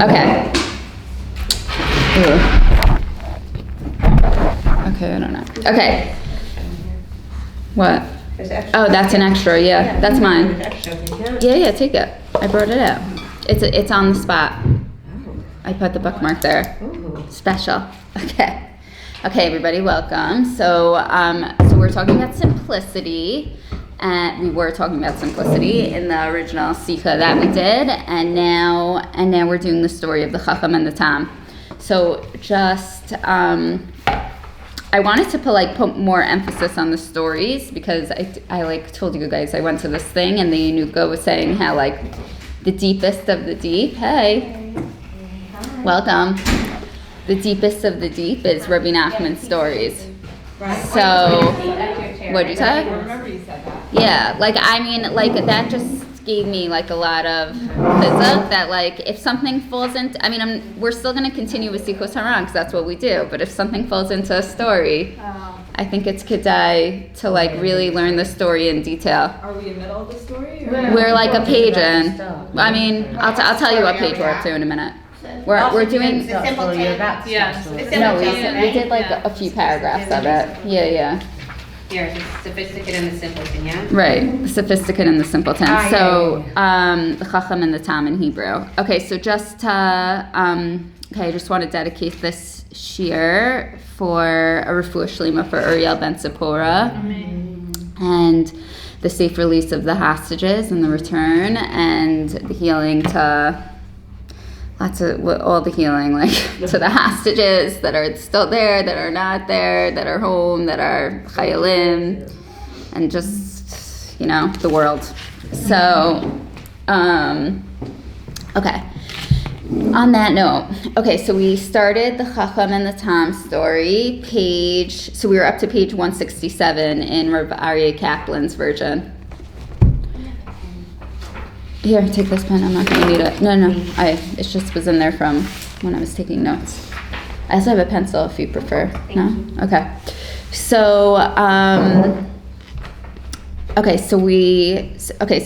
Okay. Okay, I don't know. Okay. What? Oh, that's an extra, yeah. That's mine. Yeah, take it. I brought it out. It's on the spot. I put the bookmark there. Special. Okay. Okay, everybody, welcome. So we're talking about simplicity. And we were talking about simplicity in the original Sikha that we did, and now we're doing the story of the Chocham and the Tam. So just I wanted to put more emphasis on the stories because I told you guys I went to this thing and the Emunah was saying how the deepest of the deep. Hey, welcome. The deepest of the deep is Rebbe Nachman's stories. So, what'd you say? I remember you said that. Yeah, that just gave me a lot of chizuk that if something falls into, we're still going to continue with Sikos Haran because that's what we do, but if something falls into a story, I think it's kedai to really learn the story in detail. Are we in the middle of the story? We're a page in. I'll tell you what page we're up to in a minute. We're doing the simple Yes. no, we did a few paragraphs of it. Yeah. Here, the sophisticated and the simpleton, yeah? Right, the sophisticated and the simpleton. The Chocham and the Tam in Hebrew. Okay, so I just want to dedicate this shiur for a refuah shlema for Uriel ben Tzipora. And the safe release of the hostages and the return and the healing to all the healing, to the hostages that are still there, that are not there, that are home, that are chayalim, and just, the world. So, okay. On that note, so we started the Chocham and the Tam story, so we were up to page 167 in Rebbe Aryeh Kaplan's version. Here, take this pen. I'm not going to need it. No. It just was in there from when I was taking notes. I also have a pencil if you prefer. No? Okay. So,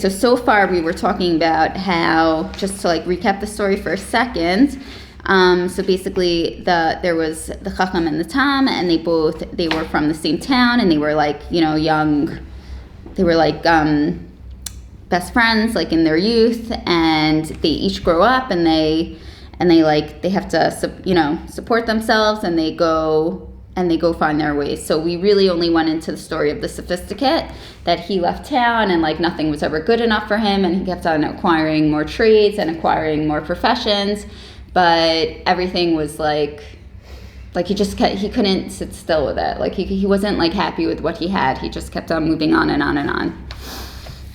so far we were talking about how, just to recap the story for a second. So basically there was the Chocham and the Tam, and they were from the same town, and they were young. They were best friends in their youth, and they each grow up and they have to support themselves, and they go find their ways. So we really only went into the story of the sophisticate, that he left town and nothing was ever good enough for him, and he kept on acquiring more trades and acquiring more professions, but everything was he couldn't sit still with it. He wasn't happy with what he had. He just kept on moving on and on and on.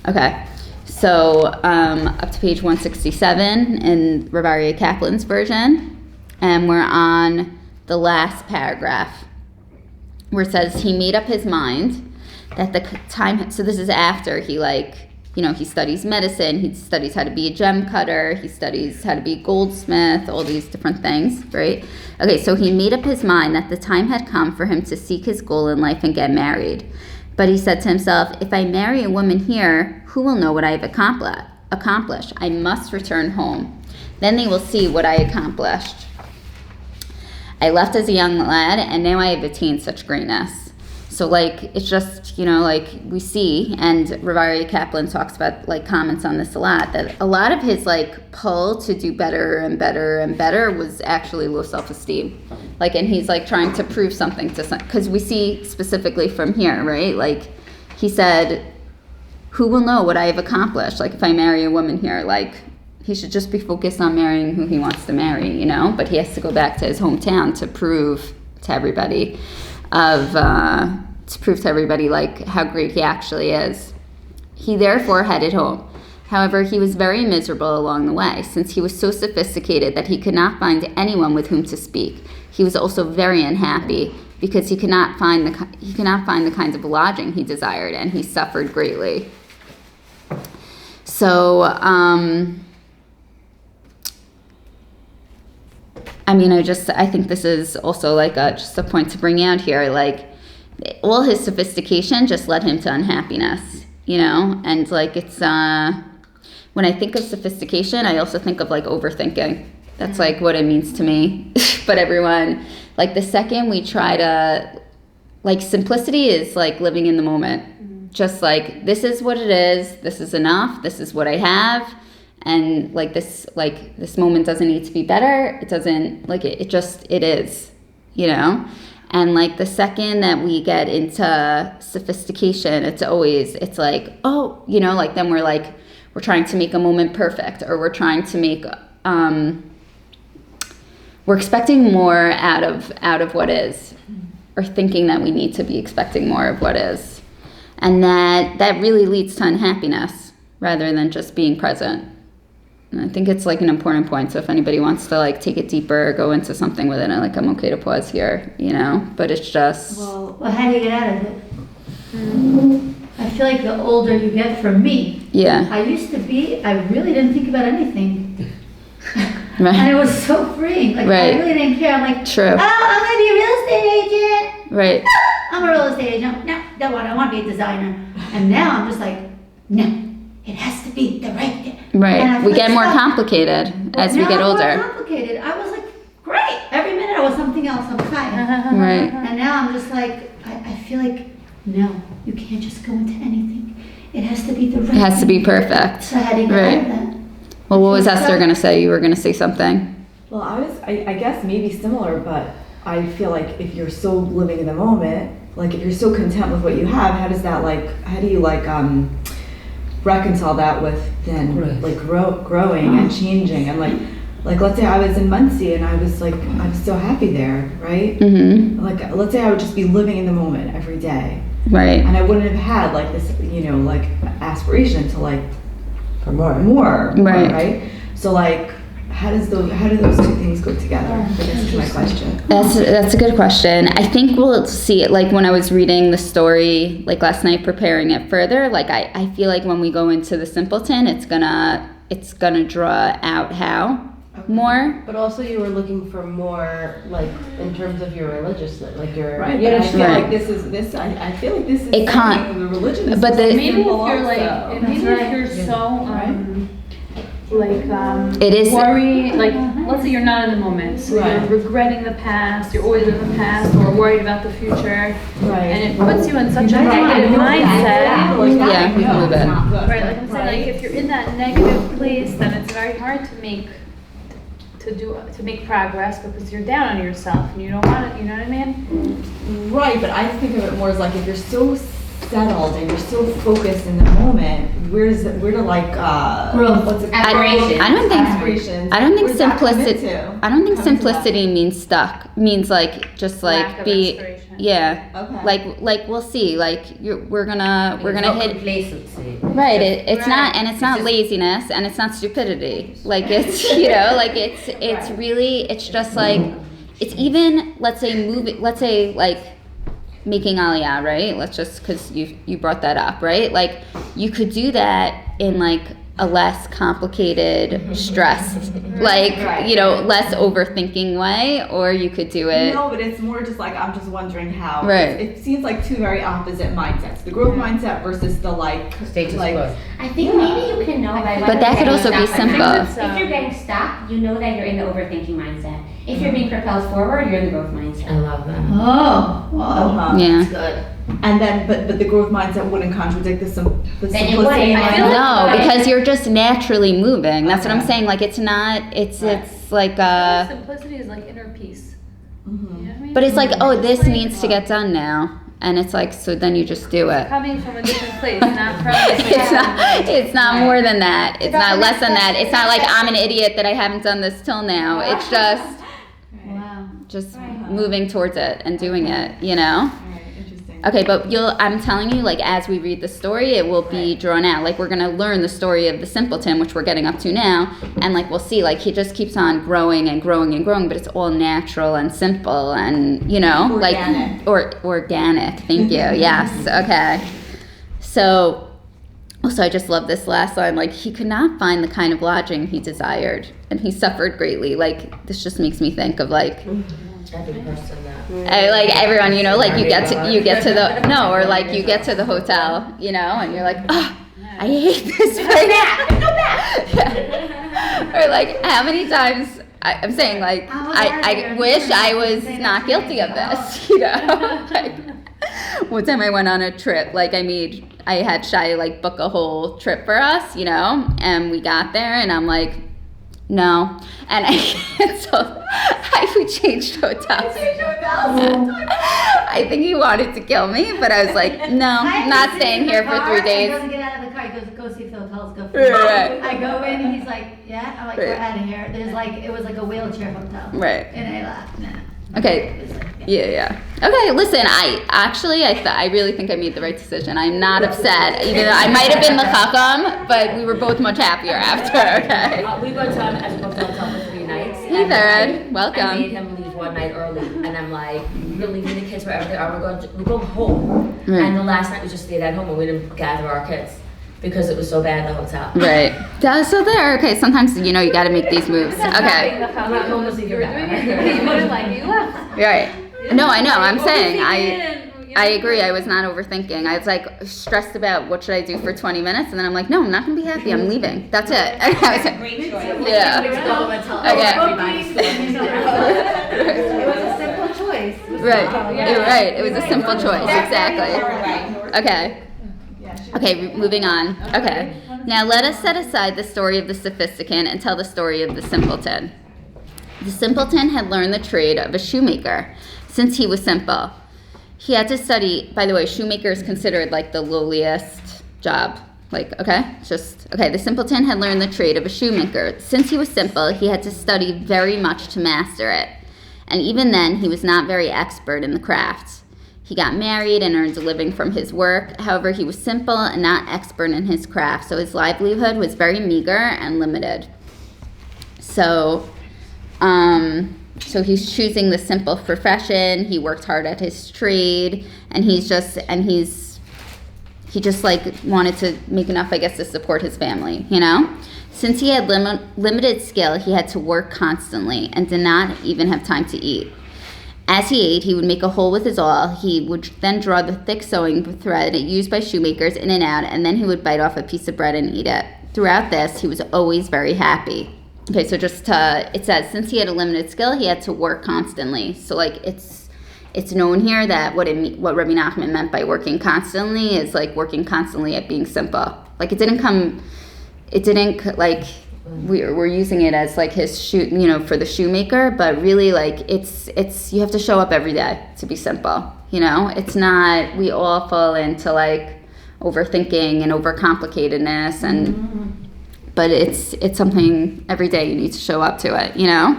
Okay. So up to page 167 in Rebbe Aryeh Kaplan's version, and we're on the last paragraph where it says he made up his mind that the time. So this is after he he studies medicine, he studies how to be a gem cutter, he studies how to be a goldsmith, all these different things, right? Okay, so he made up his mind that the time had come for him to seek his goal in life and get married. But he said to himself, if I marry a woman here, who will know what I have accomplished? I must return home. Then they will see what I accomplished. I left as a young lad, and now I have attained such greatness. So, it's just, we see, and Rebbe Aryeh Kaplan talks about, comments on this a lot, that a lot of his, pull to do better and better and better was actually low self-esteem. And he's, trying to prove something to some, because we see specifically from here, right? He said, who will know what I have accomplished? If I marry a woman here, he should just be focused on marrying who he wants to marry, But he has to go back to his hometown to prove to everybody how great he actually is. He therefore headed home. However, he was very miserable along the way, since he was so sophisticated that he could not find anyone with whom to speak. He was also very unhappy because he could not find the kinds of lodging he desired, and he suffered greatly. So, I think this is also just a point to bring out here. All his sophistication just led him to unhappiness, and it's when I think of sophistication, I also think of overthinking. That's like what it means to me. But everyone, like the second we try to, like simplicity is like living in the moment. Just like, this is what it is. This is enough. This is what I have. And like this moment doesn't need to be better. It doesn't, like it is, you know? And like the second that we get into sophistication, it's like, oh, you know, like then we're trying to make a moment perfect, or we're trying to make, we're expecting more out of what is, or thinking that we need to be expecting more of what is. And that really leads to unhappiness rather than just being present. And I think it's like an important point. So if anybody wants to like take it deeper or go into something with it, I'm okay to pause here, you know, but it's just. Well, how do you get out of it? I feel like the older you get, for me. Yeah. I really didn't think about anything. Right. And it was so freeing. Like, right. I really didn't care. I'm like, true. Oh, I'm going to be a real estate agent. Right. I'm a real estate agent. No, don't want. I want to be a designer. And now I'm just like, no, it has to be the right thing. Right. We get more complicated as we get older. More complicated. I was like, great. Every minute I was something else. I'm fine. Right. And now I'm just like, I feel like, no, you can't just go into anything. It has to be the right thing. It has to be perfect. So how do you get out of that? Well, what was Esther going to say? You were going to say something. Well, I guess maybe similar, but I feel like if you're so living in the moment, like if you're so content with what you have, how do you reconcile that with then like growing and changing? And like let's say I was in Muncie and I was so happy there, right? Mm-hmm. Like let's say I would just be living in the moment every day. Right. And I wouldn't have had like this, you know, like aspiration to like For more. Right? So like, how do those two things go together? I guess is my question. That's a good question. I think we'll see it, like when I was reading the story, like last night, preparing it further, like I feel like when we go into the simpleton, it's gonna draw out how more. But also you were looking for more, like, in terms of your religious, like your... Right, you but know, I feel like this is I feel like this is It can't- the religion is but the- so Maybe if simple you're like, also. maybe if you're so It is- worried, like let's say you're not in the moment, so Right. you're regretting the past, you're always in the past, or worried about the future, Right. and it puts you in such a Right. negative mindset. Yeah, we can move it. Right, like I'm saying, like if you're in that negative place, then it's very hard to make progress because you're down on yourself and you don't want it. You know what I mean? Right, but I think of it more as like if you're so settled and you're so focused in the moment, where to like Growth. what's it I don't think aspirations. I don't think Where's that come simplicity. into? I don't think Comes into that? simplicity means stuck. Means like just Lack like of be. inspiration. Yeah. Okay. Like we'll see. Like we're gonna hit. complacency. Right. It's not, and it's not just- laziness, and it's not stupidity. Like it's you know like it's really it's just like it's even let's say like making aliyah, right? Let's just because you brought that up, right? Like you could do that in like a less complicated, stressed, like you know, less overthinking way, or you could do it. No, but it's more just like I'm just wondering how. Right. It seems like two very opposite mindsets: the growth mindset versus the like Status like. quo. I think maybe you can know by But that could also be simple. If you're getting stuck, you know that you're in the overthinking mindset. If you're being propelled forward, you're in the growth I mindset. love that. Uh-huh. Yeah. Good. And then, but the growth mindset wouldn't contradict the Then it simplicity wouldn't. I feel mindset. No, because you're just naturally moving. That's what I'm Okay. saying. Like it's not. It's like Simplicity is like inner peace. Mhm. You know what I mean? But it's like, oh, Just this like, needs to get done now, and it's like, so then you just do it. coming from a different place, not from. It's not more than that. It's not less than that. It's not like I'm an idiot that I haven't done this till now. It's just moving towards it and doing it, you know? Alright, interesting. Okay, but I'm telling you, like, as we read the story, it will be drawn out. Like, we're gonna learn the story of the simpleton, which we're getting up to now, and like, we'll see, like, he just keeps on growing and growing and growing, but it's all natural and simple and, you know, Organic. like, organic, thank you, yes, okay. So, also, I just love this last line, like, he could not find the kind of lodging he desired, and he suffered greatly. Like, this just makes me think of, like, Every person that. like everyone, you know, like you get to the no, or like you get to the hotel, you know, and you're like, oh, I hate this place. Go back. Or like, how many times I'm saying like I'm a I barrier. wish I was Say not that guilty to of me. this, you know. Like, one time I went on a trip, like I had Shai like book a whole trip for us, you know, and we got there and I'm like, no, and I canceled. We changed hotels. I think he wanted to kill me, but I was like, no, I'm not staying here for 3 days. He doesn't get out of the car. He goes, go see if the hotel's good for Right, you. right. I go in and he's like, yeah. I'm like, we're Right. out of here. There's like, it was like a wheelchair hotel. Right. And I laughed. No. Okay. It was like, Yeah. Okay, listen, I really think I made the right decision. I'm not upset, even though I might have been the Chocham, but we were both much happier after, okay? We went to as a hotel for 3 nights. Hey, and Vered, welcome. I made him leave one night early, and I'm like, we're leaving the kids wherever they are. We're going home. Right. And the last night we just stayed at home, and we didn't gather our kids because it was so bad at the hotel. Right. So there, okay, sometimes, you know, you gotta make these moves. That's Okay. not being the I'm not going to Chocham. see You your were doing dad. it. You were like, you left. Right. No, I know, I'm Like, saying, overthinking, I agree, I was not overthinking. I was like stressed about what should I do for 20 minutes, and then I'm like, no, I'm not gonna be happy, I'm leaving. That's it. And I was like, Great choice. yeah. It was a simple choice. Right, it was a simple choice, exactly. Right. Okay. Okay, moving on. Okay. Now let us set aside the story of the sophisticant and tell the story of the simpleton. The simpleton had learned the trade of a shoemaker since he was simple. He had to study, by the way, shoemaker is considered like the lowliest job. Like, okay, the simpleton had learned the trade of a shoemaker. Since he was simple, he had to study very much to master it. And even then, he was not very expert in the craft. He got married and earned a living from his work. However, he was simple and not expert in his craft, so his livelihood was very meager and limited. So he's choosing the simple profession. He worked hard at his trade, and he just like wanted to make enough, I guess, to support his family, you know? Since he had limited skill, he had to work constantly and did not even have time to eat. As he ate, he would make a hole with his awl. He would then draw the thick sewing thread used by shoemakers in and out, and then he would bite off a piece of bread and eat it. Throughout this, he was always very happy. Okay, so it says, since he had a limited skill, he had to work constantly. So, like, it's known here that what Rebbe Nachman meant by working constantly is, like, working constantly at being simple. Like, we're using it as, like, his shoe, you know, for the shoemaker, but really, like, you have to show up every day to be simple, you know? It's not, we all fall into, like, overthinking and overcomplicatedness, and but it's something every day you need to show up to it, you know?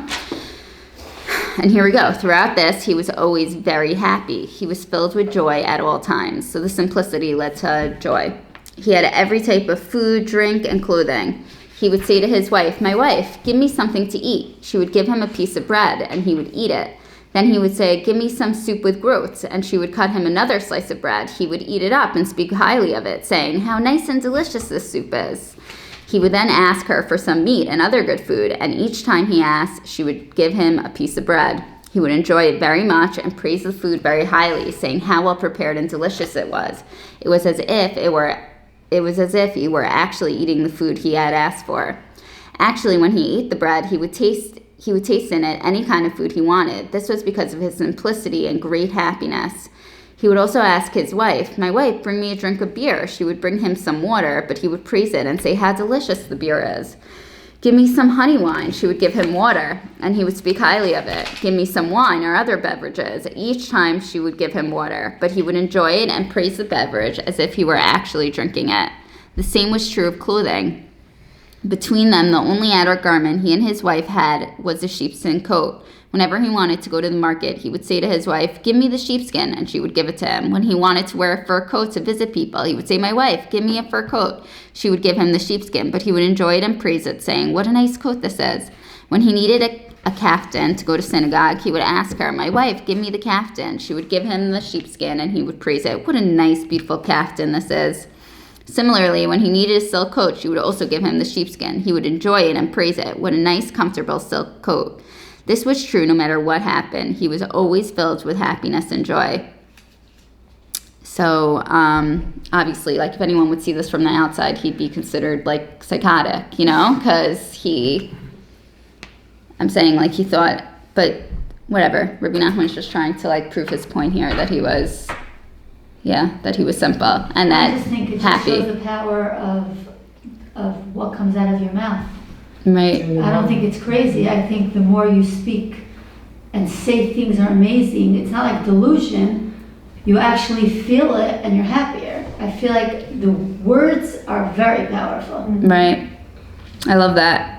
And here we go. Throughout this, he was always very happy. He was filled with joy at all times. So the simplicity led to joy. He had every type of food, drink, and clothing. He would say to his wife, "My wife, give me something to eat." She would give him a piece of bread, and he would eat it. Then he would say, "Give me some soup with groats," and she would cut him another slice of bread. He would eat it up and speak highly of it, saying, "How nice and delicious this soup is." He would then ask her for some meat and other good food, and each time he asked, she would give him a piece of bread. He would enjoy it very much and praise the food very highly, saying how well prepared and delicious it was. It was as if he were actually eating the food he had asked for. Actually, when he ate the bread, he would taste in it any kind of food he wanted. This was because of his simplicity and great happiness. He would also ask his wife, "My wife, bring me a drink of beer." She would bring him some water, but he would praise it and say how delicious the beer is. "Give me some honey wine." She would give him water, and he would speak highly of it. "Give me some wine or other beverages." Each time she would give him water, but he would enjoy it and praise the beverage as if he were actually drinking it. The same was true of clothing. Between them, the only outer garment he and his wife had was a sheepskin coat. Whenever he wanted to go to the market, he would say to his wife, "Give me the sheepskin," and she would give it to him. When he wanted to wear a fur coat to visit people, he would say, "My wife, give me a fur coat." She would give him the sheepskin, but he would enjoy it and praise it, saying, "What a nice coat this is." When he needed a kaftan to go to synagogue, he would ask her, "My wife, give me the kaftan." She would give him the sheepskin, and he would praise it. "What a nice, beautiful kaftan this is." Similarly, when he needed a silk coat, she would also give him the sheepskin. He would enjoy it and praise it. "What a nice, comfortable silk coat." This was true no matter what happened. He was always filled with happiness and joy. So, obviously, like, if anyone would see this from the outside, he'd be considered, like, psychotic, you know? Because I'm saying like he thought, but whatever. Rebbe Nachman's just trying to like prove his point here that he was simple and that I just think it just happy. shows the power of what comes out of your mouth. Right. I don't think it's crazy. I think the more you speak and say things are amazing, it's not like delusion. You actually feel it and you're happier. I feel like the words are very powerful. Right. I love that.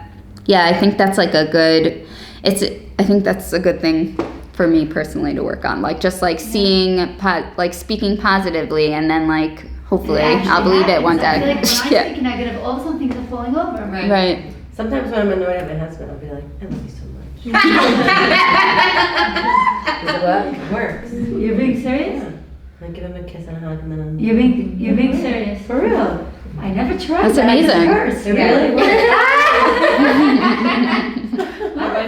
Yeah, I think that's like I think that's a good thing for me personally to work on. Like just like seeing, like speaking positively and then like hopefully I'll believe it one day. I feel like when I Yeah. speak negative, all of a sudden things are falling over. Right. Sometimes when I'm annoyed at my husband, I'll be like, I love you so much. Does it work? It works. You're being serious? Yeah. I give him a kiss and a hug and then You're being serious? For real. I never tried That's that. amazing. I just heard. It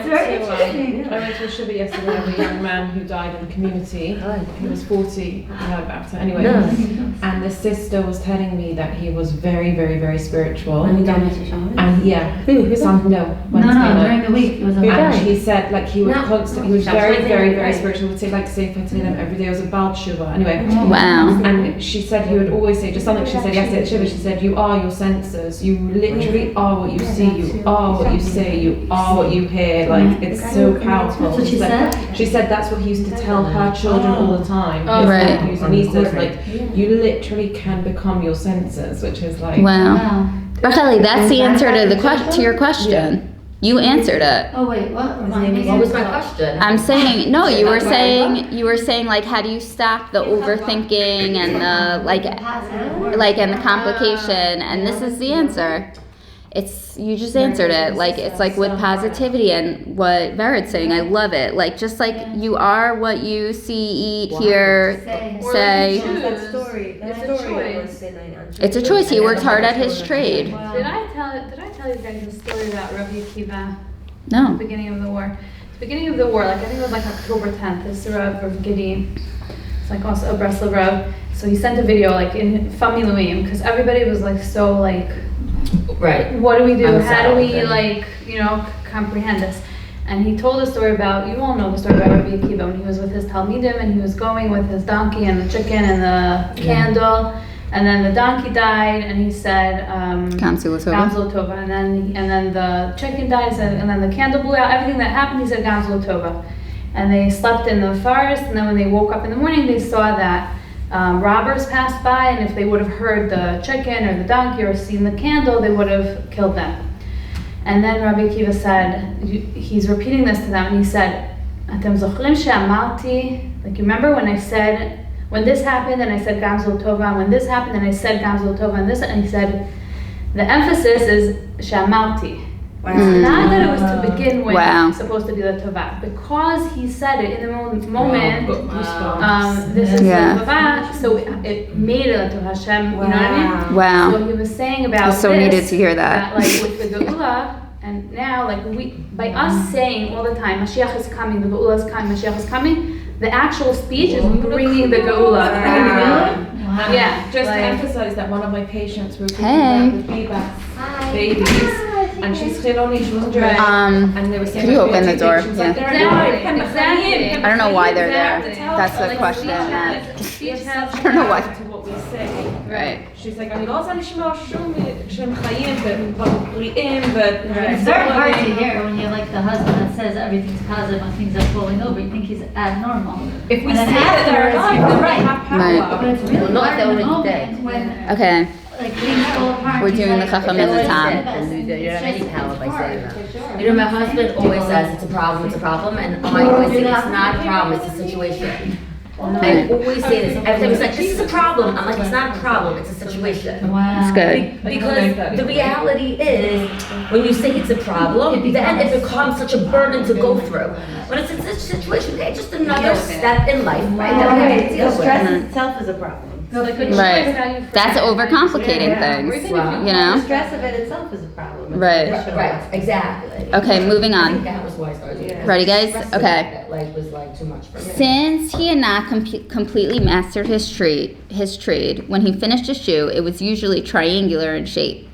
really I went to a shiur yesterday with a young man who died in the community. He was 40. You heard about it. Anyway, and the sister was telling me that he was very, very, very spiritual. When you done with Chocham? And yeah, Wednesday No, during the week it was a And match. he said like he would No. constantly, he was very, very, very spiritual. He would say like Sefer Tehillim every day. It was a Baal Tshuva. Anyway. Wow. And she said he would always say, just something she said yesterday at Shiva, she said, you are your senses. You literally are what you see. You are what you say. You are what you hear. Like, it's so powerful. That's what she said? She said that's what he used to tell her children all the time. Oh, His right. nephews and nieces, like, you literally can become your senses, which is like... Wow. Racheli, that's the answer to to your question. You answered it. Oh wait, what? What was my question? I'm saying no. You were saying like how do you stop the overthinking and the like and the complication? And this is the answer. It's you just answered it. Like it's like with positivity and what Vered's saying. I love it. Like just like you are what you see, eat, hear, say. That story. It's a choice. It's a choice. He worked hard at his trade. Did I tell you guys the story about Rabbi Akiva? No. The beginning of the war. The beginning of the war, like I think it was like October 10th. This Rav of Gidi, it's like also a Breslov Rav. So he sent a video like in Familuim because everybody was like so like, Right. what do we do? I'm How do we sad. like comprehend this? And he told a story about, you all know the story about Rabbi Akiva when he was with his Talmidim and he was going with his donkey and the chicken and the candle. And then the donkey died, and he said, Gamzu Tova. And then the chicken died, and then the candle blew out. Everything that happened, he said Gamzu Tova. And they slept in the forest, and then when they woke up in the morning, they saw that robbers passed by, and if they would have heard the chicken or the donkey or seen the candle, they would have killed them. And then Rabbi Akiva said, he's repeating this to them, and he said, Atem zochrim she'amarti, like you remember when I said, when this happened and I said Gamzu Tova, and when this happened and I said Gamzu Tova, and he said, the emphasis is Shamalti. It's not that it was to begin with supposed to be the Tova. Because he said it in the moment, this is the Tova, so it made it to Hashem, you know what I mean? Wow. So he was saying about So this, needed to hear that. like with the Geula, and now like by us saying all the time, Mashiach is coming, the Geula is coming, Mashiach is coming, the actual speech is bringing the Geula. Yeah. Just to emphasize that one of my patients were Hey. with Bibas babies, and she's Chiloni, she wasn't dressed, and they were saying Could you open the she door? was Yeah. like, they're alive. Exactly. I don't know why they're there. That's the question. I don't know why. To what we say. Right. She's like, אני לא רוצה לשמוע שהם חיים ובריאים It's very hard to hear when you're like the husband that says everything's positive and things are falling over. You think he's abnormal. If we And say then that they're afterwards, alive, you're then right. they have power. Right. But it's really Well, not hard if in they're the already moment when Okay. like things fall apart. We're he's doing the like, Chocham "It's as a like time." this, and You don't it's have any just power by hard. saying that. You know, my husband always says it's a problem, and I always say it's not a problem, it's a situation. I always say this. Every time he's like, this is a problem. I'm like, it's not a problem, it's a situation. It's good. Because the reality is, when you say it's a problem, then it becomes such a burden to go through. When it's a situation, okay, just another step in life, right? That we have to deal with. Stress itself is a problem. Right. That's overcomplicating things. You know? The stress of it itself is a problem. It's Right. additional. Right, exactly. Okay, moving I think on. that was why I started. Ready, guys? Okay. That like was like too much for me. Since he had not completely mastered his trade, when he finished his shoe, it was usually triangular in shape.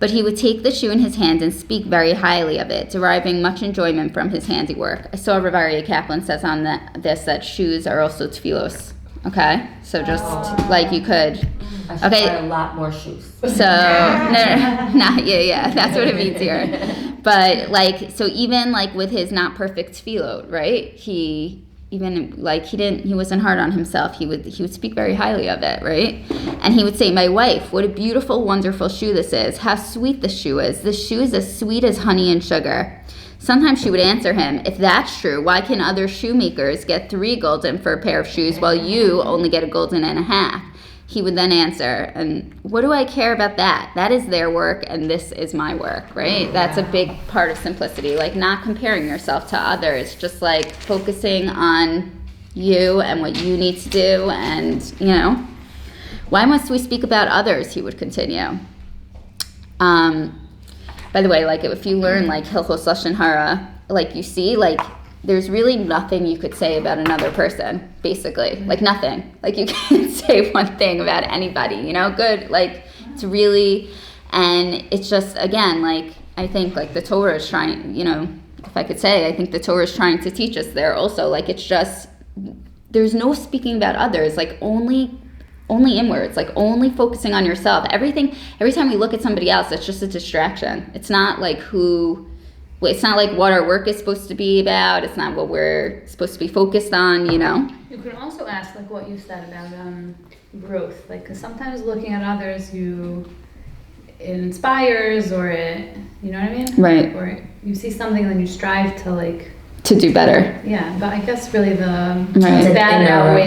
But he would take the shoe in his hand and speak very highly of it, deriving much enjoyment from his handiwork. I saw Rav Aryeh Kaplan says on that shoes are also tefillos. Okay, so just like you could. I should buy a lot more shoes. So yeah, that's what it means here. But like, so even like with his not perfect tefillot, right? He wasn't hard on himself. He would speak very highly of it, right? And he would say, "My wife, what a beautiful, wonderful shoe this is. How sweet the shoe is. This shoe is as sweet as honey and sugar." Sometimes she would answer him, "If that's true, why can other shoemakers get 3 gulden for a pair of shoes while you only get a gulden and a half?" He would then answer, "And what do I care about that? That is their work and this is my work," right? That's a big part of simplicity, like not comparing yourself to others, just like focusing on you and what you need to do. And, why must we speak about others? He would continue. By the way, like if you learn like Hilchos Lashon Hara, like you see, like there's really nothing you could say about another person, basically. Like nothing. Like you can't say one thing about anybody, good. Like it's really, and it's just, again, like I think like the Torah is trying, if I could say, I think the Torah is trying to teach us there also. Like it's just, there's no speaking about others, like only inwards, like only focusing on yourself. Every time we look at somebody else, it's just a distraction. It's not like it's not like what our work is supposed to be about. It's not what we're supposed to be focused on, You could also ask like what you said about growth, like because sometimes looking at others, it inspires, or it, you know what I mean? Right. Or you see something and then you strive to do better. Yeah, but I guess really Right.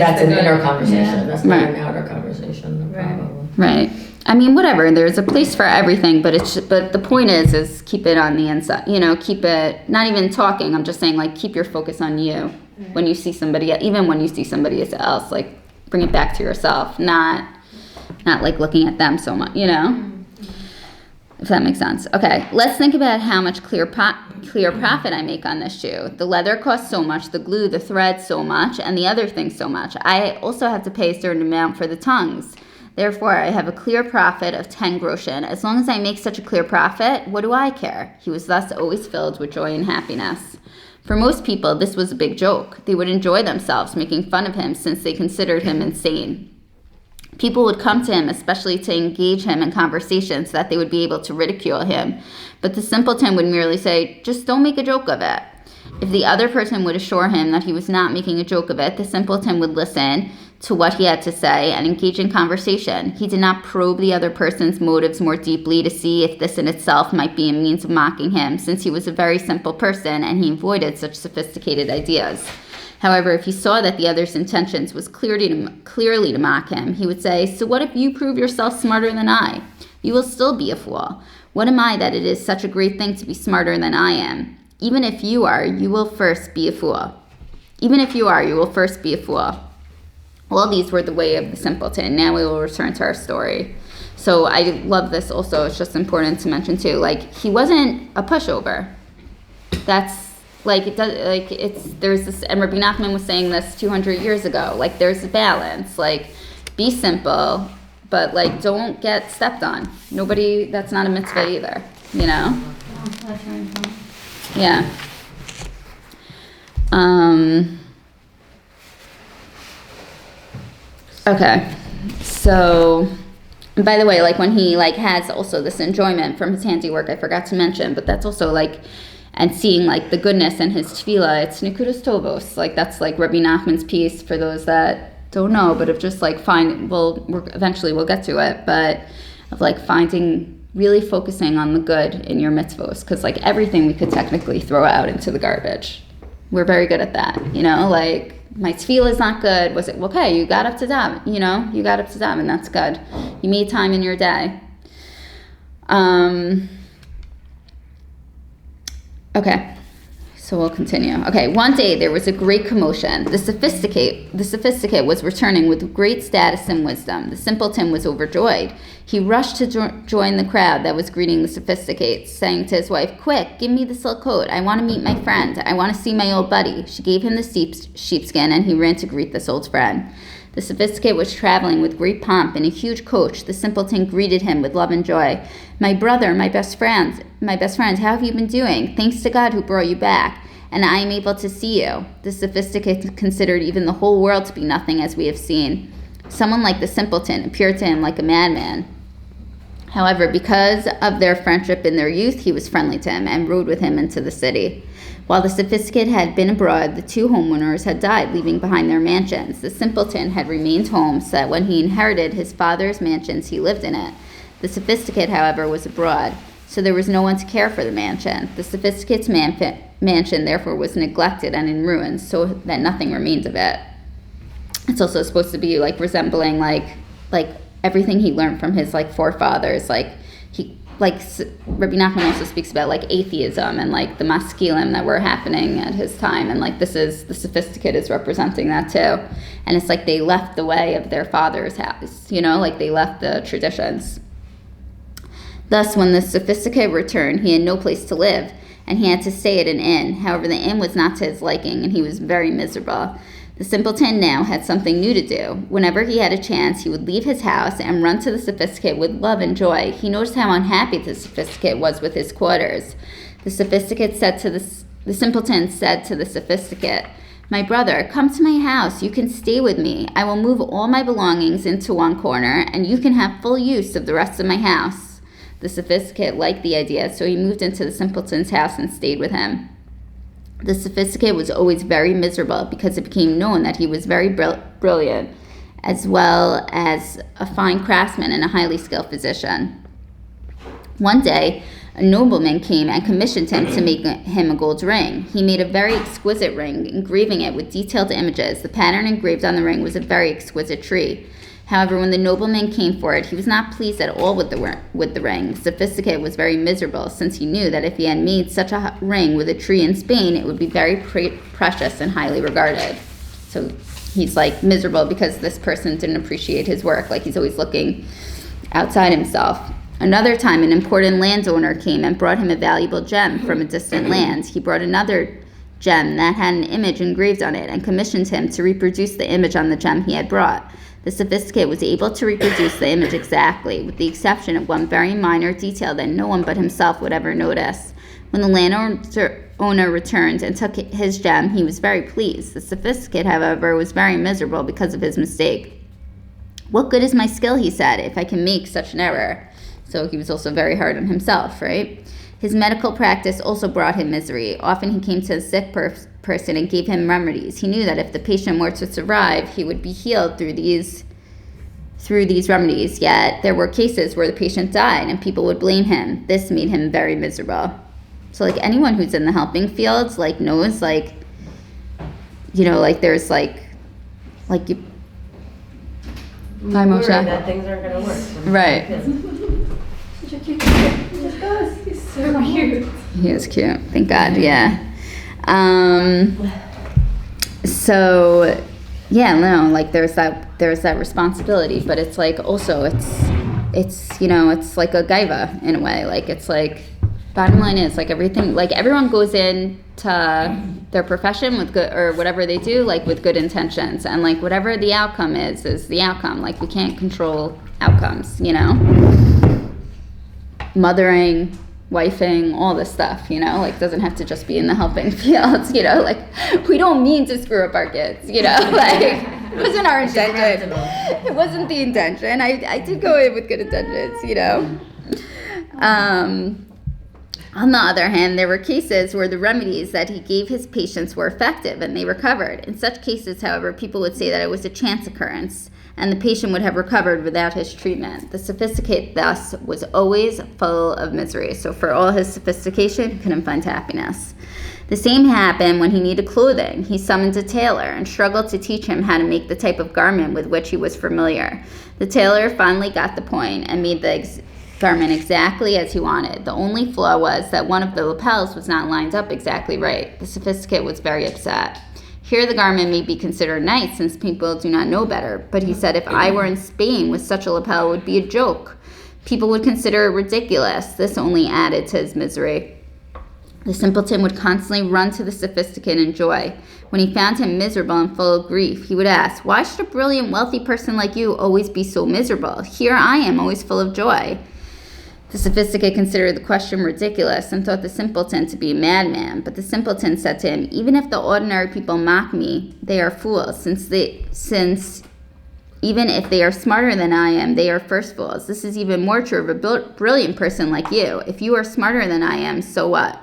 That's an inner conversation. Yeah. That's not an outer conversation, probably. Right. I mean, whatever. There's a place for everything, but the point is keep it on the inside. Keep it. Not even talking. I'm just saying, like, keep your focus on you when you see somebody. Even when you see somebody else, like, bring it back to yourself. Not like looking at them so much. If that makes sense. Okay, let's think about how much clear profit I make on this shoe. The leather costs so much, the glue, the thread so much, and the other things so much. I also have to pay a certain amount for the tongues. Therefore, I have a clear profit of 10 groschen. As long as I make such a clear profit, what do I care? He was thus always filled with joy and happiness. For most people, this was a big joke. They would enjoy themselves making fun of him since they considered him insane. People would come to him, especially to engage him in conversation so that they would be able to ridicule him. But the simpleton would merely say, "Just don't make a joke of it." If the other person would assure him that he was not making a joke of it, the simpleton would listen to what he had to say and engage in conversation. He did not probe the other person's motives more deeply to see if this in itself might be a means of mocking him, since he was a very simple person and he avoided such sophisticated ideas. However, if he saw that the other's intentions was clearly to mock him, he would say, "So what if you prove yourself smarter than I? You will still be a fool. What am I that it is such a great thing to be smarter than I am? Even if you are, you will first be a fool. Even if you are, you will first be a fool." All these were the way of the simpleton. Now we will return to our story. So I love this also. It's just important to mention too. Like, he wasn't a pushover. That's like, it does, like, there's this, and Rebbe Nachman was saying this 200 years ago. Like, there's a balance. Like, be simple, but like, don't get stepped on. Nobody, that's not a mitzvah either, That's very important. Yeah. Okay. So, by the way, like when he like has also this enjoyment from his handiwork, I forgot to mention, but that's also like, and seeing like the goodness in his tefillah, it's Nikudas Tovos. Like that's like Rebbe Nachman's piece for those that don't know, but of just like eventually we'll get to it, but of like really focusing on the good in your mitzvos, because like everything we could technically throw out into the garbage. We're very good at that, like my tefillah is not good. Was it okay? You got up to daven, you got up to daven, that's good. You made time in your day. Okay, so we'll continue. Okay, one day there was a great commotion. The sophisticate was returning with great status and wisdom. The simpleton was overjoyed. He rushed to join the crowd that was greeting the sophisticate, saying to his wife, "Quick, give me the silk coat. I want to meet my friend. I want to see my old buddy." She gave him the sheepskin, and he ran to greet this old friend. The sophisticate was traveling with great pomp in a huge coach. The simpleton greeted him with love and joy. "My brother, my best friend, how have you been doing? Thanks to God who brought you back, and I am able to see you." The sophisticate considered even the whole world to be nothing, as we have seen. Someone like the simpleton appeared to him like a madman. However, because of their friendship in their youth, he was friendly to him and rode with him into the city. While the sophisticate had been abroad, the two homeowners had died, leaving behind their mansions. The simpleton had remained home, so that when he inherited his father's mansions, he lived in it. The sophisticate, however, was abroad, so there was no one to care for the mansion. The sophisticate's mansion, therefore, was neglected and in ruins, so that nothing remained of it. It's also supposed to be like resembling like everything he learned from his like forefathers, Rebbe Nachman also speaks about like atheism and like the maskilim that were happening at his time, and like this is the sophisticate is representing that too. And it's like they left the way of their father's house, like they left the traditions. Thus, when the sophisticate returned, he had no place to live, and he had to stay at an inn. However, the inn was not to his liking, and he was very miserable. The simpleton now had something new to do. Whenever he had a chance, he would leave his house and run to the sophisticate with love and joy. He noticed how unhappy the sophisticate was with his quarters. The simpleton said to the sophisticate, "My brother, come to my house. You can stay with me. I will move all my belongings into one corner, and you can have full use of the rest of my house." The sophisticate liked the idea, so he moved into the simpleton's house and stayed with him. The sophisticate was always very miserable because it became known that he was very brilliant, as well as a fine craftsman and a highly skilled physician. One day, a nobleman came and commissioned him to make him a gold ring. He made a very exquisite ring, engraving it with detailed images. The pattern engraved on the ring was a very exquisite tree. However, when the nobleman came for it, he was not pleased at all with the ring. The sophisticate was very miserable, since he knew that if he had made such a ring with a tree in Spain, it would be very precious and highly regarded. So he's like miserable because this person didn't appreciate his work. Like he's always looking outside himself. Another time, an important landowner came and brought him a valuable gem from a distant land. He brought another gem that had an image engraved on it and commissioned him to reproduce the image on the gem he had brought. The sophisticate was able to reproduce the image exactly, with the exception of one very minor detail that no one but himself would ever notice. When the landowner returned and took his gem, he was very pleased. The sophisticate, however, was very miserable because of his mistake. "What good is my skill," he said, "if I can make such an error?" So he was also very hard on himself, right? His medical practice also brought him misery. Often he came to a sick person and gave him remedies. He knew that if the patient were to survive, he would be healed through these remedies. Yet there were cases where the patient died and people would blame him. This made him very miserable. So like anyone who's in the helping fields like knows like there's like you. Hi, Moshe. That things aren't gonna work. Right. Such a cute kid. He just goes. He's so cute. He is cute. Thank God. Yeah. So yeah, no, like there's that responsibility, but it's like also it's it's like a gaiva in a way. Like it's like bottom line is like everything, like everyone goes into their profession with good, or whatever they do, like with good intentions, and like whatever the outcome is the outcome. Like we can't control outcomes, mothering, wifing, all this stuff, like doesn't have to just be in the helping fields, like we don't mean to screw up our kids, like it wasn't our intention. It wasn't the intention. I did go in with good intentions, On the other hand, there were cases where the remedies that he gave his patients were effective and they recovered. In such cases, however, people would say that it was a chance occurrence and the patient would have recovered without his treatment. The sophisticate, thus, was always full of misery. So for all his sophistication, he couldn't find happiness. The same happened when he needed clothing. He summoned a tailor and struggled to teach him how to make the type of garment with which he was familiar. The tailor finally got the point and made the garment exactly as he wanted. The only flaw was that one of the lapels was not lined up exactly right. The sophisticate was very upset. Here the garment may be considered nice since people do not know better, but he said if I were in Spain with such a lapel, it would be a joke. People would consider it ridiculous. This only added to his misery. The simpleton would constantly run to the sophisticate in joy. When he found him miserable and full of grief, he would ask, "Why should a brilliant, wealthy person like you always be so miserable? Here I am, always full of joy." The sophisticate considered the question ridiculous and thought the simpleton to be a madman. But the simpleton said to him, "Even if the ordinary people mock me, they are fools, since even if they are smarter than I am, they are first fools. This is even more true of a brilliant person like you. If you are smarter than I am, so what?"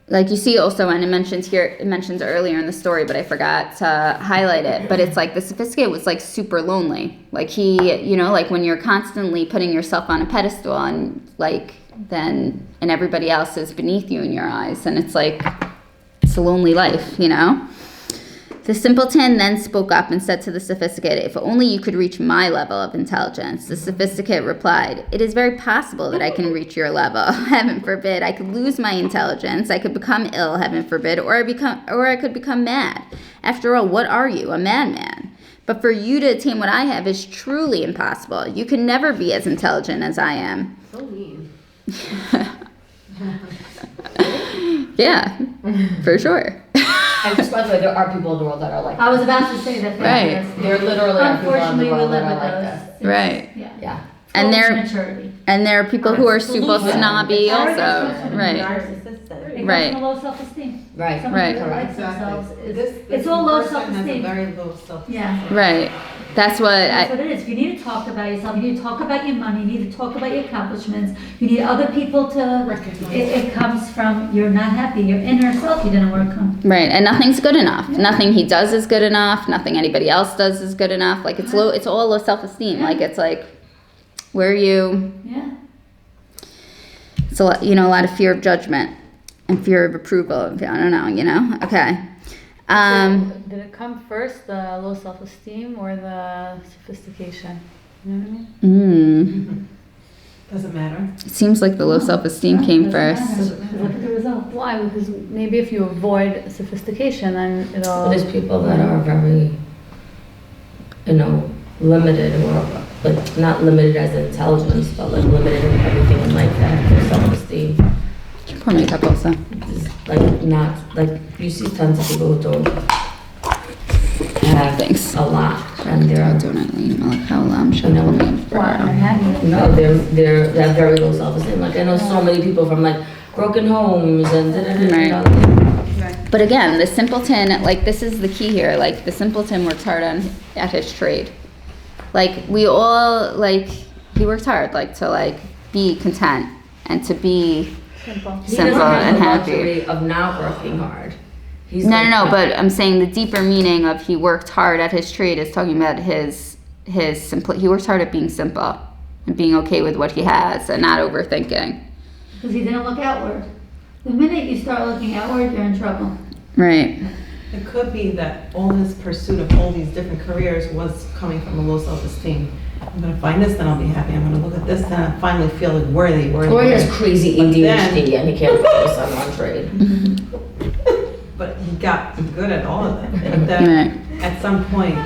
Like you see also, and it mentions earlier in the story, but I forgot to highlight it, but it's like the sophisticate was like super lonely. Like he, like when you're constantly putting yourself on a pedestal and and everybody else is beneath you in your eyes, and it's like, it's a lonely life, The simpleton then spoke up and said to the sophisticate, "If only you could reach my level of intelligence." The sophisticate replied, "It is very possible that I can reach your level. Heaven forbid. I could lose my intelligence. I could become ill, heaven forbid, or I could become mad. After all, what are you? A madman. But for you to attain what I have is truly impossible. You can never be as intelligent as I am." So mean. Yeah, for sure. And just by the way, there are people in the world that are like I was about to say that. Right. There literally are people in the Unfortunately, we world live that are with like those. this. It's- Right. Yeah. Yeah. And Maturity. there are people who are super Solution. snobby also. Right. Narcissistic. It Right. comes from low self-esteem. Right. Somebody Right. who likes Exactly. themselves is, This it's all low person has a self-esteem. very low self-esteem. Yeah. Right. That's what That's what it is. You need to talk about yourself. You need to talk about your money. You need to talk about your accomplishments. You need other people to Recognize. It comes from you're not happy. Your inner self you didn't work on. Right, and nothing's good enough. Nothing he does is good enough. Nothing anybody else does is good enough. Like it's low. It's all low self-esteem. Like it's like, where are you? Yeah. It's a lot, a lot of fear of judgment and fear of approval. I don't know. Okay. Did it come first, the low self-esteem or the sophistication? You know what I mean? Doesn't matter. It seems like the low self-esteem came first. Look at the result. Why? Because maybe if you avoid sophistication, then it'll. There's people that are very, limited or like not limited as in intelligence, but like limited in everything in life that have their self-esteem. Pour makeup also. Is like not like you see tons of people who don't have Thanks. a lot and they're they have very low self-esteem. Like I know so many people from like broken homes and But again, the simpleton, like this is the key here. Like the simpleton works hard at his trade. Like we all he works hard to be content and to be Simple. simple and happy. Of not working hard. He's No, but I'm saying the deeper meaning of he worked hard at his trade is talking about his simple. He works hard at being simple and being okay with what he has and not overthinking. Because he didn't look outward. The minute you start looking outward, you're in trouble. Right. It could be that all his pursuit of all these different careers was coming from a low self-esteem. I'm gonna find this, then I'll be happy. I'm gonna look at this, then I'll finally feel like worthy. Or he has crazy But ADHD and he can't focus on one trade. But he got good at all of them. And then at some point,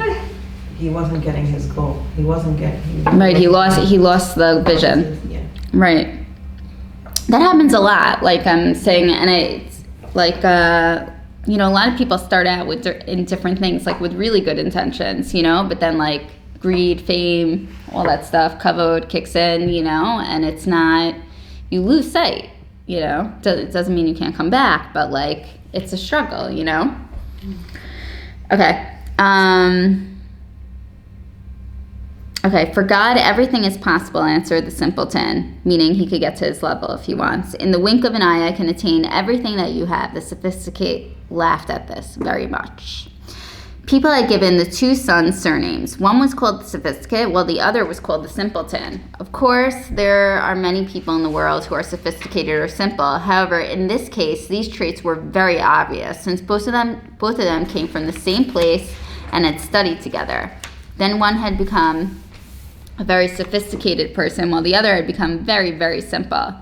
he wasn't getting his goal. He wasn't getting. Right. He lost the vision. Yeah. Right. That happens a lot. Like I'm saying, and it's like a lot of people start out in different things, like with really good intentions, but then like greed, fame, all that stuff, kavod kicks in, and it's not, you lose sight, it doesn't mean you can't come back, but like it's a struggle, Okay. Okay, for God, everything is possible, answered the simpleton, meaning he could get to his level if he wants. In the wink of an eye, I can attain everything that you have. The sophisticate laughed at this very much. People had given the two sons surnames. One was called the sophisticate, while the other was called the simpleton. Of course, there are many people in the world who are sophisticated or simple. However, in this case, these traits were very obvious, since both of them came from the same place and had studied together. Then one had become a very sophisticated person, while the other had become very, very simple.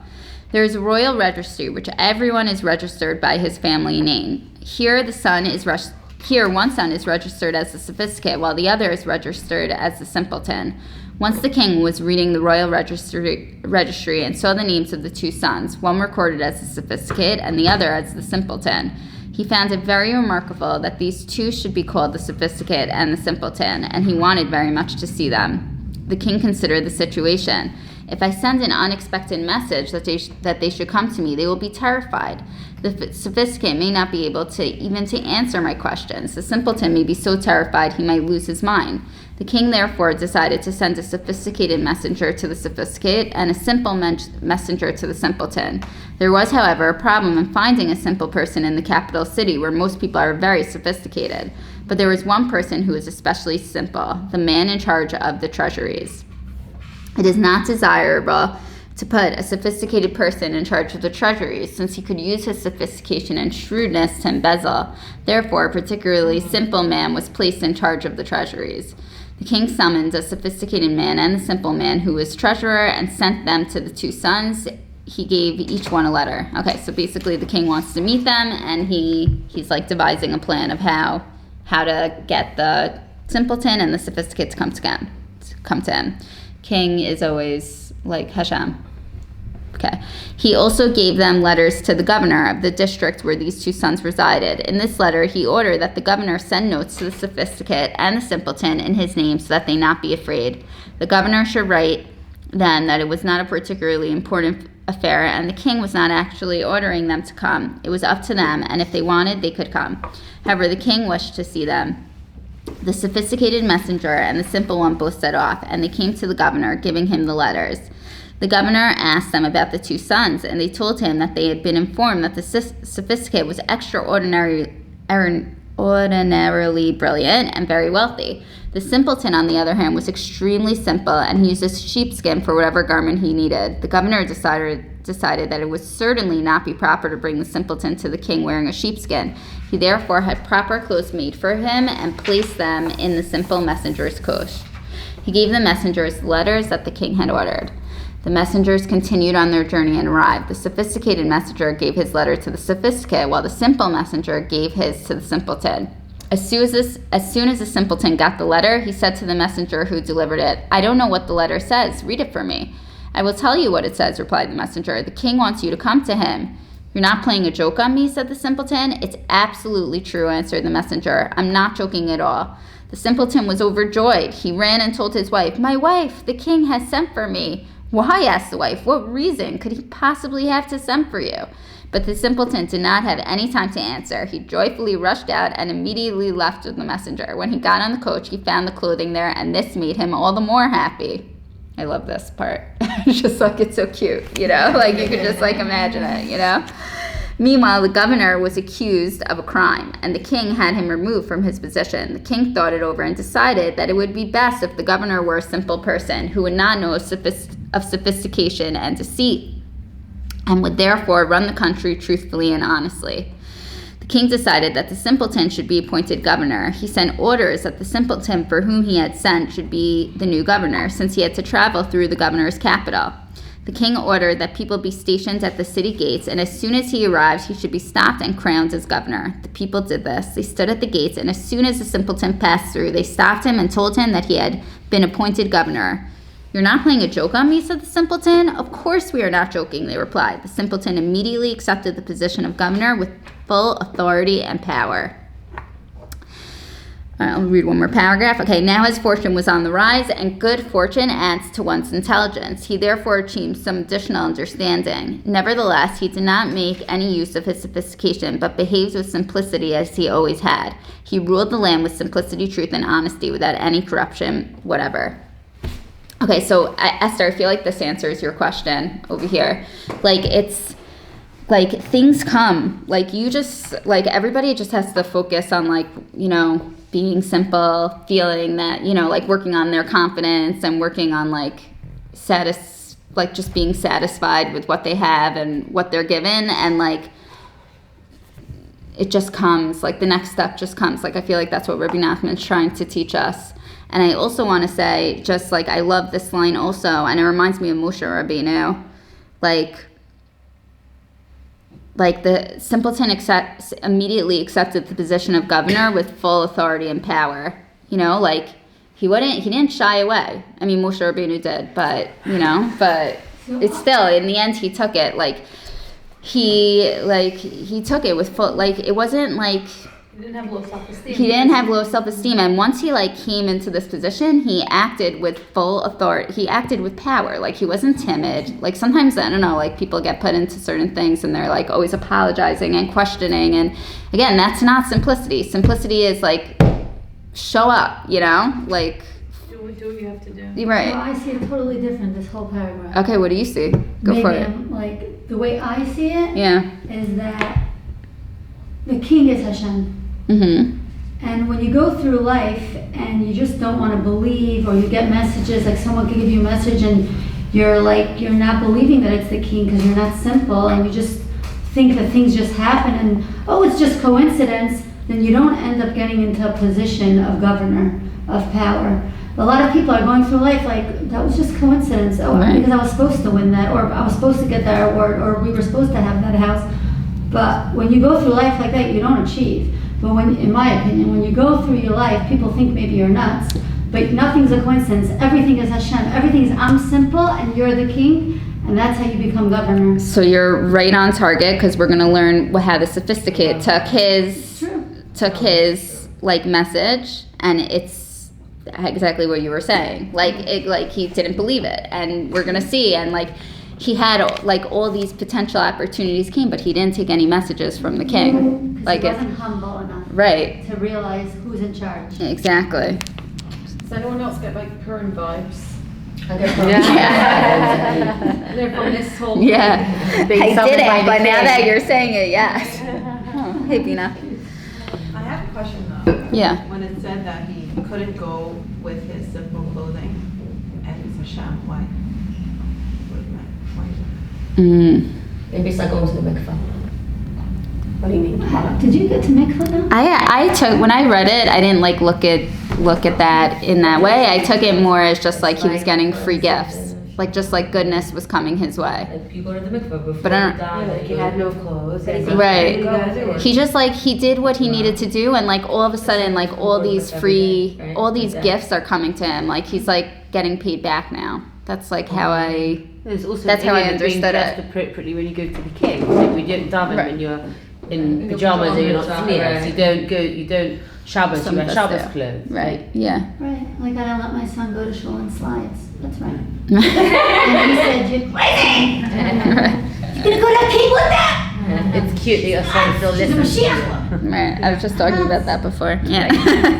There is a royal registry, which everyone is registered by his family name. Here, one son is registered as the sophisticate, while the other is registered as the simpleton. Once the king was reading the royal registry and saw the names of the two sons, one recorded as the sophisticate and the other as the simpleton. He found it very remarkable that these two should be called the sophisticate and the simpleton, and he wanted very much to see them. The king considered the situation. If I send an unexpected message that they should come to me, they will be terrified. The sophisticate may not be able to answer my questions. The simpleton may be so terrified he might lose his mind. The king therefore decided to send a sophisticated messenger to the sophisticate and a simple messenger to the simpleton. There was, however, a problem in finding a simple person in the capital city where most people are very sophisticated. But there was one person who was especially simple, the man in charge of the treasuries. It is not desirable to put a sophisticated person in charge of the treasuries, since he could use his sophistication and shrewdness to embezzle. Therefore, a particularly simple man was placed in charge of the treasuries. The king summoned a sophisticated man and the simple man who was treasurer and sent them to the two sons. He gave each one a letter. Okay, so basically the king wants to meet them, and he's like devising a plan of how to get the simpleton and the sophisticate to come to him. King is always like Chocham. Okay. He also gave them letters to the governor of the district where these two sons resided. In this letter, he ordered that the governor send notes to the sophisticate and the simpleton in his name so that they not be afraid. The governor should write then that it was not a particularly important affair, and the king was not actually ordering them to come. It was up to them, and if they wanted, they could come. However, the king wished to see them. The sophisticated messenger and the simple one both set off, and they came to the governor, giving him the letters. The governor asked them about the two sons, and they told him that they had been informed that the sophisticate was extraordinarily brilliant and very wealthy. The simpleton, on the other hand, was extremely simple and he used a sheepskin for whatever garment he needed. The governor decided that it would certainly not be proper to bring the simpleton to the king wearing a sheepskin. He therefore had proper clothes made for him and placed them in the simple messenger's coach. He gave the messengers letters that the king had ordered. The messengers continued on their journey and arrived. The sophisticated messenger gave his letter to the sophisticate, while the simple messenger gave his to the simpleton. As soon as the simpleton got the letter, he said to the messenger who delivered it, "I don't know what the letter says. Read it for me." "I will tell you what it says," replied the messenger. "The king wants you to come to him." "You're not playing a joke on me," said the simpleton. "It's absolutely true," answered the messenger. "I'm not joking at all." The simpleton was overjoyed. He ran and told his wife, "My wife, the king has sent for me." "Why?" asked the wife. "What reason could he possibly have to send for you?" But the simpleton did not have any time to answer. He joyfully rushed out and immediately left with the messenger. When he got on the coach, he found the clothing there, and this made him all the more happy. I love this part. It's just like, it's so cute, you know? Like, you could just, like, imagine it, you know? Meanwhile, the governor was accused of a crime, and the king had him removed from his position. The king thought it over and decided that it would be best if the governor were a simple person who would not know of sophistication and deceit, and would therefore run the country truthfully and honestly. The king decided that the simpleton should be appointed governor. He sent orders that the simpleton for whom he had sent should be the new governor, since he had to travel through the governor's capital. The king ordered that people be stationed at the city gates, and as soon as he arrived, he should be stopped and crowned as governor. The people did this. They stood at the gates, and as soon as the simpleton passed through, they stopped him and told him that he had been appointed governor. "You're not playing a joke on me," said the simpleton. "Of course we are not joking," they replied. The simpleton immediately accepted the position of governor with full authority and power. I'll read one more paragraph. Okay, now his fortune was on the rise, and good fortune adds to one's intelligence. He therefore achieved some additional understanding. Nevertheless, he did not make any use of his sophistication, but behaved with simplicity as he always had. He ruled the land with simplicity, truth, and honesty without any corruption whatever. Okay, so Esther, I feel like this answers your question over here. Like, it's like things come. Like, you just, like, everybody just has to focus on, like, you know, being simple, feeling that, you know, like working on their confidence and working on like just being satisfied with what they have and what they're given, and like it just comes, like the next step just comes. Like, I feel like that's what Rebbe Nachman's trying to teach us. And I also want to say, just like, I love this line also, and it reminds me of Moshe Rabbeinu, like the simpleton immediately accepted the position of governor with full authority and power. You know, like he didn't shy away. I mean, Moshe Rabbeinu did, but it's still, in the end, he took it. Like, he took it with full, like, it wasn't like, He didn't have low self-esteem. he didn't have low self-esteem. And once he, like, came into this position, he acted with full authority. He acted with power. Like, he wasn't timid. Like, sometimes, I don't know, like, people get put into certain things and they're, like, always apologizing and questioning. And, again, that's not simplicity. Simplicity is, like, show up, like, Do what you have to do. you're right. Well, I see it totally different, this whole paragraph. Okay, what do you see? Go Maybe for it. I'm, like, the way I see it Yeah. is that the king is Hashem. Mm-hmm. And when you go through life and you just don't want to believe, or you get messages, like someone can give you a message and you're not believing that it's the king because you're not simple, and you just think that things just happen and, oh, it's just coincidence, then you don't end up getting into a position of governor, of power. A lot of people are going through life like, that was just coincidence. Oh, Right. because I was supposed to win that, or I was supposed to get that award, or we were supposed to have that house. But when you go through life like that, you don't achieve. But in my opinion, when you go through your life, people think maybe you're nuts, but nothing's a coincidence. Everything is Hashem. Everything is, I'm simple and you're the king, and that's how you become governor. So you're right on target, because we're going to learn how the sophisticate took his like message, and it's exactly what you were saying. Like he didn't believe it, and we're going to see, and like he had like all these potential opportunities came, but he didn't take any messages from the king. Because he wasn't humble enough Right. to realize who's in charge. Exactly. Does anyone else get like Purim vibes? Yeah. They're from this whole Yeah. I Being did it, but now king. that you're saying it, yes. Oh, hey, Bina. I have a question though. Yeah. When it said that he couldn't go with his simple clothing and it's Hashem, why? Why is that? Maybe it's like going to the mikvah. What do you mean? Did you get to mikvah though? I took, when I read it, I didn't like look at that in that way. I took it more as just like he was getting free gifts, like just like goodness was coming his way. Like people go to the mikvah before But I don't- you die. Like he had no clothes. Right. Right. He just like he did what he needed to do, and like all of a sudden like all these gifts are coming to him. Like he's like getting paid back now. That's like how There's also That's how I being understood dressed it. appropriately when you go to the king. Like we don't daven Right. when you're in pajamas or you're not sneers. Right. You don't Shabbos, Some you wear of us Shabbos do. clothes. right. Yeah. Right, like I don't let my son go to shul in slides. That's right. And he said, you're crazy. You're gonna go to the king with that? It's cute that your son still She's a listens to you. Mashiach. Right. I was just talking about that before. Yeah.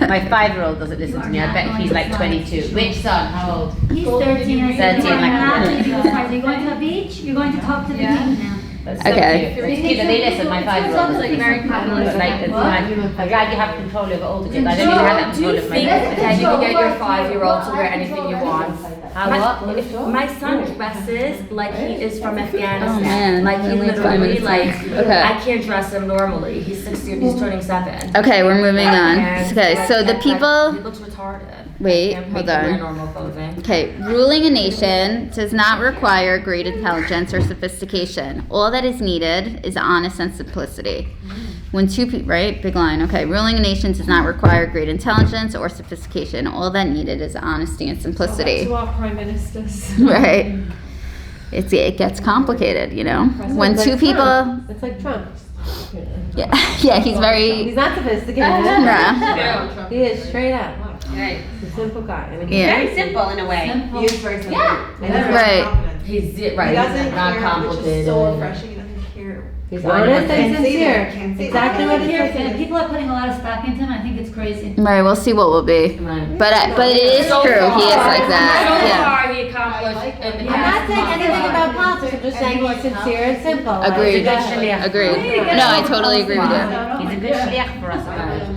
My 5-year-old doesn't listen to me. I bet he's like 22. Which son? How old? He's 13. I said, 13, like are you going to the beach? You're going to talk to the king now. That's so Okay. cute. It's cute that they listen. My 5-year-old It's like very popular. It's like, I'm glad you have control over older kids. I don't even have that control over my Think kids. that you can get your 5-year-old to wear anything you want. How what? My son dresses like he is from Afghanistan. Oh, man. Like he Only 5 literally minutes like Okay. I can't dress him normally. He's 6 years. He's turning 7. Okay, we're moving on. And, Okay, like, so the he people. looks retarded. Wait, Can't hold wear on. normal clothing. Okay, ruling a nation does not require great intelligence or sophistication. All that is needed is honest and simplicity. When two people, right? Big line. Okay, ruling a nation does not require great intelligence or sophistication. All that needed is honesty and simplicity. To our prime ministers. Right. It gets complicated, you know. When two people, It's like Trump. yeah, yeah, he's very, He's not sophisticated. yeah, He is straight up. Right. He's a simple guy. I mean, Yeah. Very simple in a way. He is very simple. Yeah. And he's very Right. confident. He's He right. doesn't He's not care, which is complicated. so refreshing. He doesn't care. He's Why honest not? and Can't say sincere. that, can't say Exactly that. what he And says. people are putting a lot of stock into him. I think it's crazy. right. We'll see what will be, Right. but it is So true. He is far- like that. So Yeah. far, he accomplished in the I'm not past saying month. anything about politics. I'm just saying he's sincere and simple. Agreed. He's a good shliach. Agreed. No, I totally agree with you. He's a good shliach for us.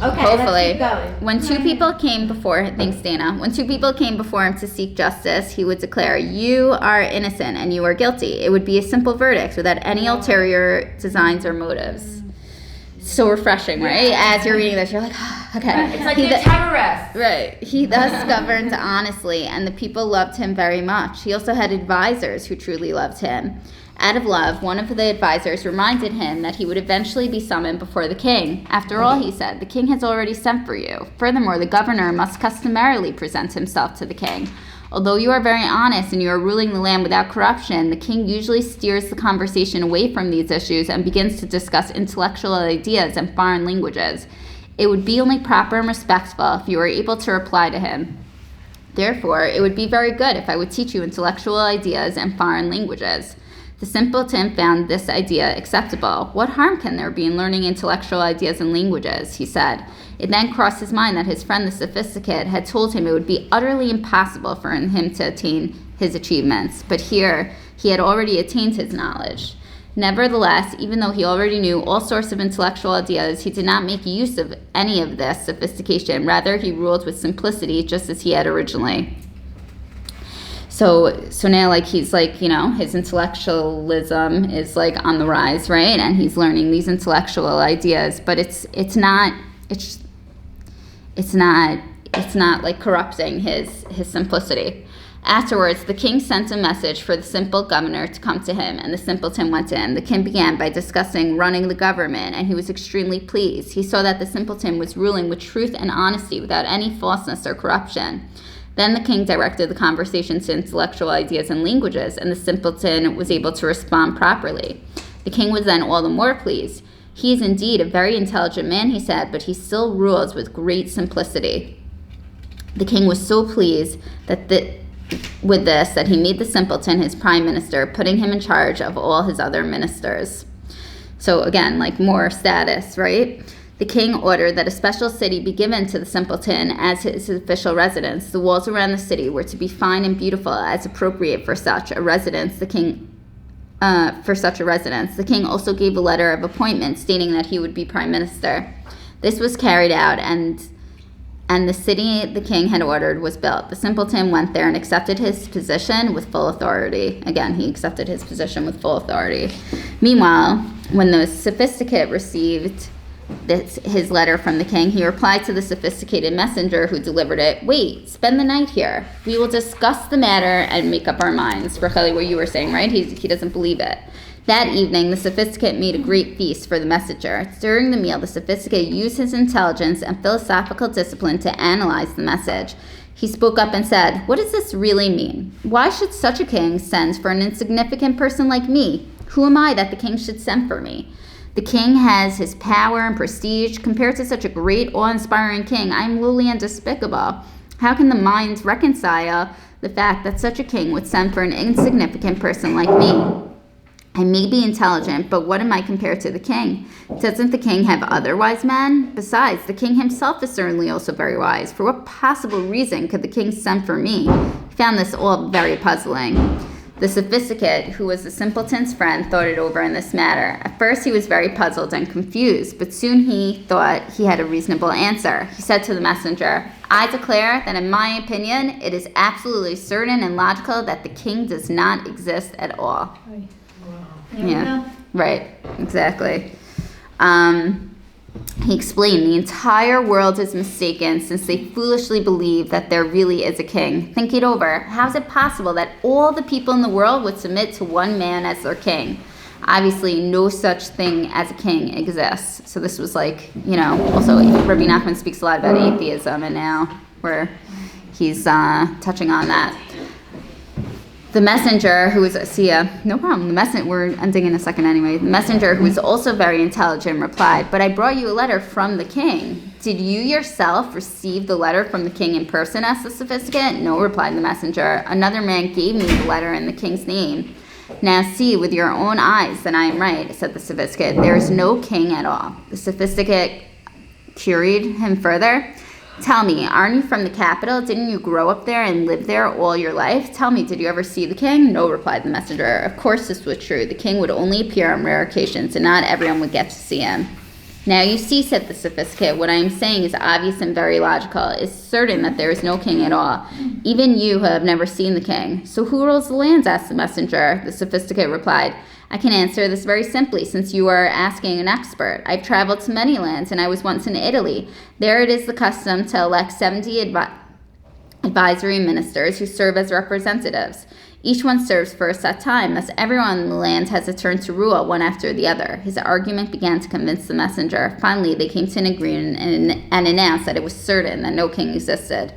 Okay, Hopefully. let's keep going. When two people came before, thanks Dana, when two people came before him to seek justice, he would declare, you are innocent and you are guilty. It would be a simple verdict without any ulterior designs or motives. So refreshing, right? As you're reading this, you're like, okay. It's like He they're th- terrorists. Right. He thus governed honestly, and the people loved him very much. He also had advisors who truly loved him. Out of love, one of the advisors reminded him that he would eventually be summoned before the king. After all, he said, the king has already sent for you. Furthermore, the governor must customarily present himself to the king. Although you are very honest and you are ruling the land without corruption, the king usually steers the conversation away from these issues and begins to discuss intellectual ideas and foreign languages. It would be only proper and respectful if you were able to reply to him. Therefore, it would be very good if I would teach you intellectual ideas and foreign languages. The simpleton found this idea acceptable. What harm can there be in learning intellectual ideas and languages, he said. It then crossed his mind that his friend the sophisticate had told him it would be utterly impossible for him to attain his achievements. But here, he had already attained his knowledge. Nevertheless, even though he already knew all sorts of intellectual ideas, he did not make use of any of this sophistication. Rather, he ruled with simplicity, just as he had originally. So now, like, he's like, you know, his intellectualism is like on the rise, right? And he's learning these intellectual ideas, but it's not like corrupting his simplicity. Afterwards, the king sent a message for the simple governor to come to him, and the simpleton went in. The king began by discussing running the government, and he was extremely pleased. He saw that the simpleton was ruling with truth and honesty without any falseness or corruption. Then the king directed the conversation to intellectual ideas and languages, and the simpleton was able to respond properly. The king was then all the more pleased. He is indeed a very intelligent man, he said, but he still rules with great simplicity. The king was so pleased with this that he made the simpleton his prime minister, putting him in charge of all his other ministers. So again, like more status, right? The king ordered that a special city be given to the simpleton as his official residence. The walls around the city were to be fine and beautiful as appropriate for such a residence. The king also gave a letter of appointment stating that he would be prime minister. This was carried out, and the city the king had ordered was built. The simpleton went there and accepted his position with full authority. Again, he accepted his position with full authority. Meanwhile, when the sophisticate received his letter from the king, he replied to the sophisticated messenger who delivered it, "Wait, spend the night here. We will discuss the matter and make up our minds." Racheli, what you were saying, right? He doesn't believe it. That evening, the sophisticate made a great feast for the messenger. During the meal, the sophisticate used his intelligence and philosophical discipline to analyze the message. He spoke up and said, "What does this really mean? Why should such a king send for an insignificant person like me? Who am I that the king should send for me? The king has his power and prestige. Compared to such a great, awe-inspiring king, I am lowly and despicable. How can the mind reconcile the fact that such a king would send for an insignificant person like me? I may be intelligent, but what am I compared to the king? Doesn't the king have other wise men? Besides, the king himself is certainly also very wise. For what possible reason could the king send for me?" He found this all very puzzling. The sophisticate, who was the simpleton's friend, thought it over in this matter. At first he was very puzzled and confused, but soon he thought he had a reasonable answer. He said to the messenger, "I declare that in my opinion, it is absolutely certain and logical that the king does not exist at all." There we go. Right, exactly. He explained, "The entire world is mistaken since they foolishly believe that there really is a king. Think it over. How is it possible that all the people in the world would submit to one man as their king? Obviously, no such thing as a king exists." So this was like, you know, also Rebbe Nachman speaks a lot about atheism, and now he's touching on that. The messenger, who was, no problem, we're ending in a second anyway. The messenger, who was also very intelligent, replied, "But I brought you a letter from the king. Did you yourself receive the letter from the king in person?" asked the sophisticate. "No," replied the messenger. "Another man gave me the letter in the king's name." "Now see with your own eyes that I am right," said the sophisticate. "There is no king at all." The sophisticate queried him further. "Tell me, aren't you from the capital? Didn't you grow up there and live there all your life? Tell me, did you ever see the king?" "No," replied the messenger. Of course this was true. The king would only appear on rare occasions, and not everyone would get to see him. "Now you see," said the sophisticate, "what I am saying is obvious and very logical. It is certain that there is no king at all. Even you have never seen the king." "So who rules the lands?" asked the messenger. The sophisticate replied, "I can answer this very simply, since you are asking an expert. I've traveled to many lands, and I was once in Italy. There it is the custom to elect 70 advisory ministers who serve as representatives. Each one serves for a set time, thus everyone in the land has a turn to rule, one after the other. His argument began to convince the messenger. Finally, they came to an agreement and announced that it was certain that no king existed.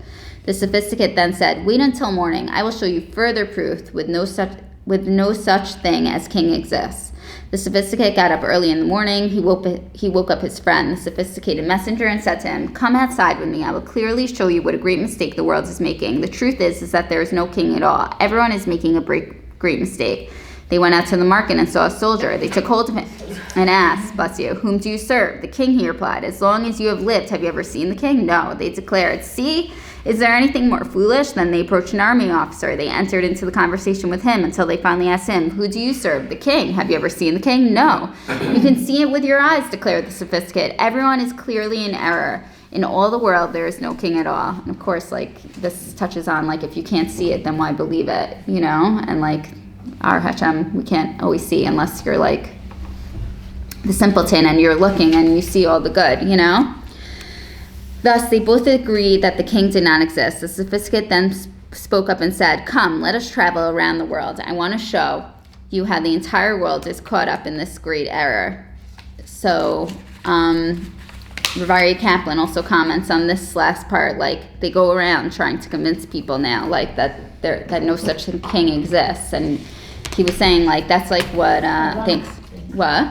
The sophisticate then said, "Wait until morning. I will show you further proof with no such thing as king exists." The sophisticate got up early in the morning. He woke up his friend, the sophisticated messenger, and said to him, "Come outside with me. I will clearly show you what a great mistake the world is making. The truth is that there is no king at all. Everyone is making a great mistake." They went out to the market and saw a soldier. They took hold of him and asked, "Bless you, whom do you serve?" "The king," he replied. "As long as you have lived, have you ever seen the king?" "No," they declared. "See? Is there anything more foolish?" Then they approached an army officer. They entered into the conversation with him until they finally asked him, "Who do you serve?" "The king." "Have you ever seen the king?" "No." "You can see it with your eyes," declared the sophisticate. "Everyone is clearly in error. In all the world, there is no king at all." And of course, like, this touches on, like, if you can't see it, then why believe it, you know? And, like, our Chocham, we can't always see unless you're, like, the simpleton and you're looking and you see all the good, you know? Thus, they both agreed that the king did not exist. The sophisticate then spoke up and said, "Come, let us travel around the world. I want to show you how the entire world is caught up in this great error." So, Rebbe Kaplan also comments on this last part, like, they go around trying to convince people now, like, that no such king exists. And he was saying, like, that's like what, thanks. What?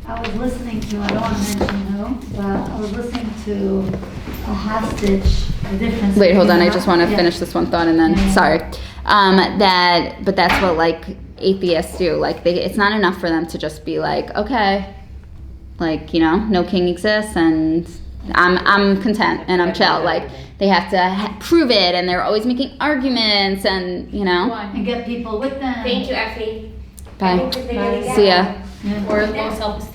I was listening to, I don't want to mention who, but I was listening to a hostage, the difference. Wait, hold on, I between just want to yeah. finish this one thought and then, Yeah. sorry. But that's what, like, atheists do. Like, it's not enough for them to just be like, okay, like, you know, no king exists and I'm content and I'm chill. Like, they have to prove it, and they're always making arguments, and, you know. And get people with them. Thank you, Effie. Bye. I think that they really get See it. ya. Yeah. Or low self-esteem.